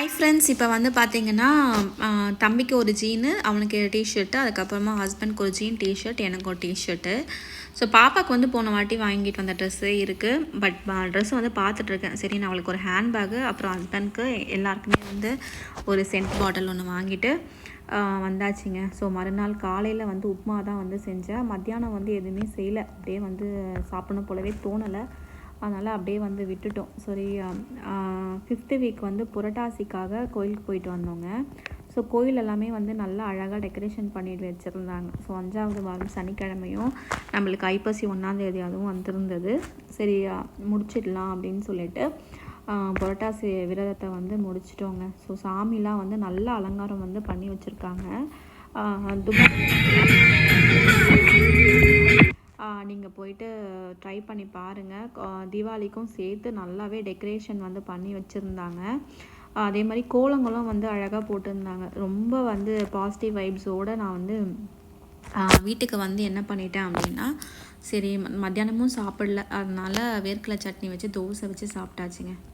Hi friends, இப்போ வந்து பார்த்தீங்கன்னா தம்பிக்கு ஒரு ஜீனு, அவனுக்கு டிஷர்ட்டு, அதுக்கப்புறமா ஹஸ்பண்ட்க்கு ஒரு ஜீன் டிஷர்ட், எனக்கு ஒரு டிஷர்ட்டு. ஸோ பாப்பாவுக்கு வந்து போன வாட்டி வாங்கிட்டு வந்த ட்ரெஸ்ஸே இருக்குது. பட் ட்ரெஸ் வந்து பார்த்துட்ருக்கேன். சரி, நான் அவளுக்கு ஒரு ஹேண்ட்பேக்கு, அப்புறம் ஹஸ்பண்ட்க்கு எல்லாருக்குமே வந்து ஒரு சென்ட் பாட்டில் ஒன்று வாங்கிட்டு வந்தாச்சுங்க. ஸோ மறுநாள் காலையில் வந்து உப்புமா தான் வந்து செஞ்சேன். மத்தியானம் வந்து எதுவுமே செய்யலை. அப்படியே வந்து சாப்பிடணும் போலவே தோணலை. அதனால் அப்படியே வந்து விட்டுட்டோம். சரி, 5th வீக் வந்து புரட்டாசிக்காக கோயிலுக்கு போயிட்டு வந்தோங்க. ஸோ கோயில் எல்லாமே வந்து நல்லா அழகாக டெக்கரேஷன் பண்ணிட்டு வச்சுருந்தாங்க. ஸோ 5வது வாரம் சனிக்கிழமையும் நம்மளுக்கு ஐப்பசி 1ஆம் தேதி அதுவும் வந்திருந்தது. சரி, முடிச்சிடலாம் அப்படின்னு சொல்லிட்டு புரட்டாசி விரதத்தை வந்து முடிச்சிட்டோங்க. ஸோ சாமிலாம் வந்து நல்ல அலங்காரம் வந்து பண்ணி வச்சுருக்காங்க. நீங்கள் போயிட்டு ட்ரை பண்ணி பாருங்கள். தீபாவளிக்கும் சேர்த்து நல்லாவே டெக்கரேஷன் வந்து பண்ணி வச்சுருந்தாங்க. அதே மாதிரி கோலங்களும் வந்து அழகாக போட்டிருந்தாங்க. ரொம்ப வந்து பாசிட்டிவ் வைப்ஸோடு நான் வந்து வீட்டுக்கு வந்து என்ன பண்ணிட்டேன் அப்படின்னா, சரி மத்தியானமும் சாப்பிடல, அதனால வேர்க்கடலை சட்னி வச்சு தோசை வச்சு சாப்பிட்டாச்சுங்க.